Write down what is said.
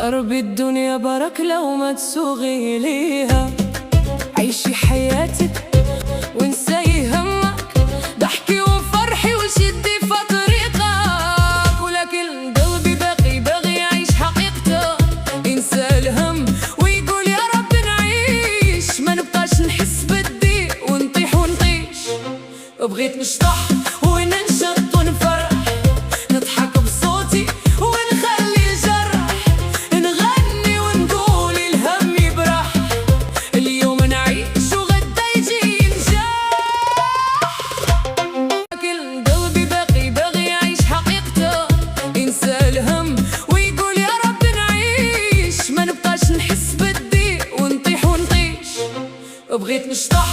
درب الدنيا برك لو ما تسوغي ليها. عيشي حياتك وانسي همك، ضحكي وفرحي وشدي في طريقك. ولكن قلبي باغي يعيش حقيقته، ينسى الهم ويقول يا رب نعيش. ما نبقاش نحس بالضيق ونطيح ونطيش. بغيت نشطح وننشط ونفرح، نضحك بصوتي ونخلي جرح، نغني ونقول الهم يبرح. اليوم نعيش وغدا يجي ينجح. لكن قلبي باغي يعيش حقيقته، ينسى الهم ويقول يا رب نعيش. ما نبقاش نحس بالضيق ونطيح ونطيش. بغيت نشطح